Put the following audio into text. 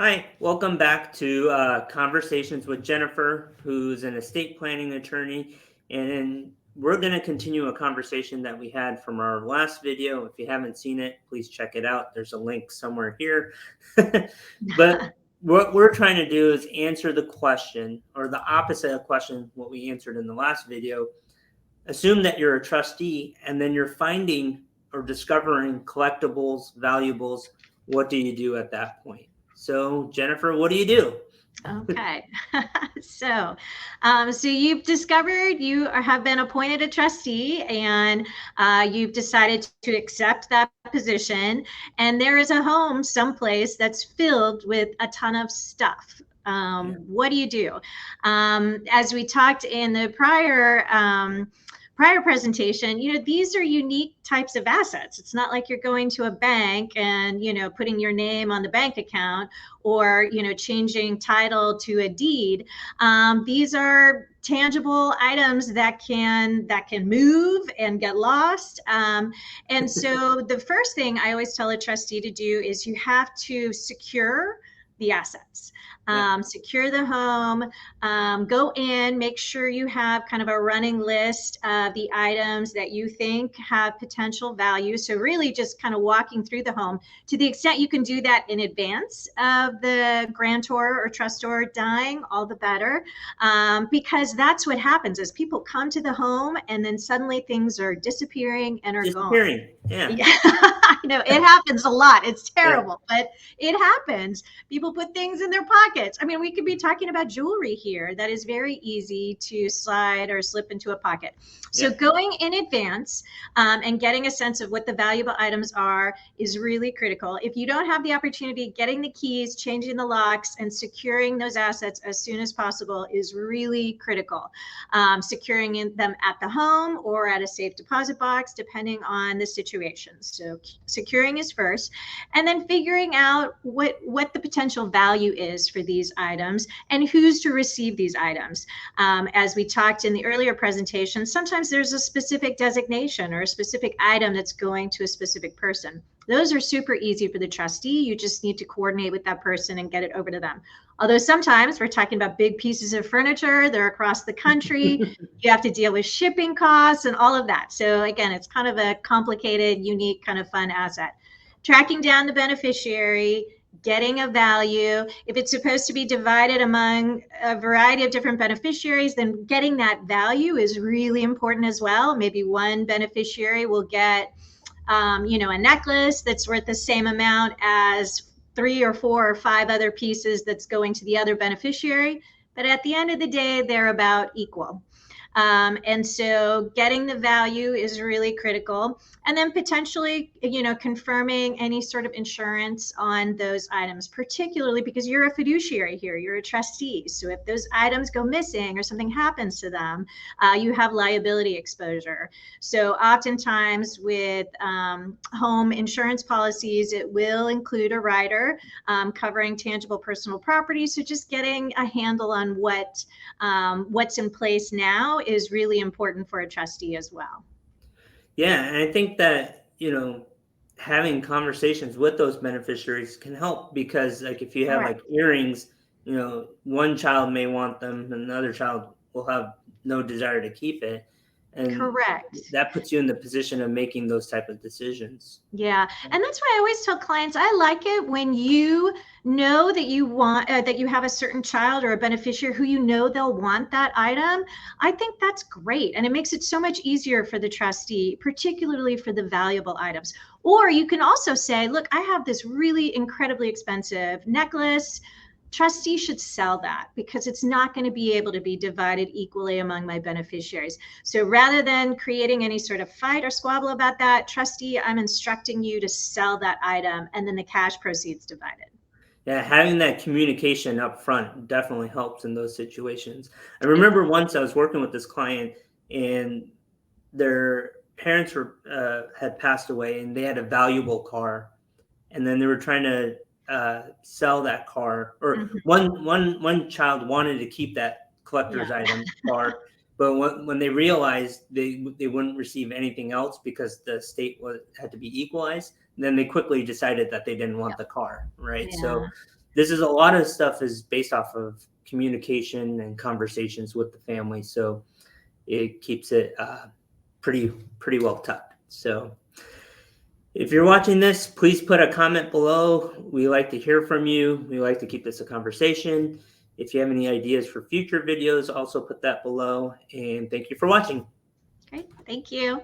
Hi, welcome back to Conversations with Jennifer, who's an estate planning attorney. And we're going to continue a conversation that we had from our last video. If you haven't seen it, please check it out. There's a link somewhere here. But what we're trying to do is answer the question, or the opposite of question, what we answered in the last video. Assume that you're a trustee and then you're finding or discovering collectibles, valuables. What do you do at that point? So, Jennifer, what do you do? Okay. So you've discovered have been appointed a trustee and you've decided to accept that position. And there is a home someplace that's filled with a ton of stuff. What do you do? As we talked in the prior presentation, these are unique types of assets. It's not like you're going to a bank and, putting your name on the bank account or, changing title to a deed. These are tangible items that can move and get lost. And so the first thing I always tell a trustee to do is you have to secure the assets. Secure the home, go in, make sure you have kind of a running list of the items that you think have potential value. So really just kind of walking through the home to the extent you can do that in advance of the grantor or trustor dying, all the better. Because that's what happens is people come to the home and then suddenly things are disappearing and are gone. Yeah. I know it happens a lot. It's terrible, but it happens. People put things in their pockets. I mean, we could be talking about jewelry here that is very easy to slide or slip into a pocket. So going in advance and getting a sense of what the valuable items are is really critical. If you don't have the opportunity, getting the keys, changing the locks, and securing those assets as soon as possible is really critical. Securing them at the home or at a safe deposit box, depending on the situation. So securing is first, and then figuring out what the potential value is for these items and who's to receive these items. As we talked in the earlier presentation, sometimes there's a specific designation or a specific item that's going to a specific person. Those are super easy for the trustee. You just need to coordinate with that person and get it over to them. Although sometimes we're talking about big pieces of furniture, they're across the country. You have to deal with shipping costs and all of that. So again, it's kind of a complicated, unique, kind of fun asset. Tracking down the beneficiary, getting a value. If it's supposed to be divided among a variety of different beneficiaries, then getting that value is really important as well. Maybe one beneficiary will get, a necklace that's worth the same amount as 3 or 4 or 5 other pieces that's going to the other beneficiary. But at the end of the day, they're about equal. And so getting the value is really critical. And then potentially, confirming any sort of insurance on those items, particularly because you're a fiduciary here, you're a trustee. So if those items go missing or something happens to them, you have liability exposure. So oftentimes with home insurance policies, it will include a rider covering tangible personal property. So just getting a handle on what's in place now is really important for a trustee as well. Yeah, and I think that, having conversations with those beneficiaries can help because, like, if you have like earrings, one child may want them and another child will have no desire to keep it. And Correct. That puts you in the position of making those type of decisions. Yeah. And that's why I always tell clients, I like it when you know that you want, that you have a certain child or a beneficiary who they'll want that item. I think that's great. And it makes it so much easier for the trustee, particularly for the valuable items. Or you can also say, look, I have this really incredibly expensive necklace. Trustee should sell that because it's not going to be able to be divided equally among my beneficiaries. So rather than creating any sort of fight or squabble about that, trustee, I'm instructing you to sell that item and then the cash proceeds divided. Yeah, having that communication up front definitely helps in those situations. I remember once I was working with this client and their parents had passed away and they had a valuable car, and then they were trying to sell that car, or one child wanted to keep that collector's item car, but when they realized they wouldn't receive anything else because the state had to be equalized, then they quickly decided that they didn't want the car, right? So this is a lot of stuff is based off of communication and conversations with the family. So it keeps it pretty well tucked. So if you're watching this, please put a comment below. We like to hear from you. We like to keep this a conversation. If you have any ideas for future videos, also put that below. And thank you for watching. Great. Thank you.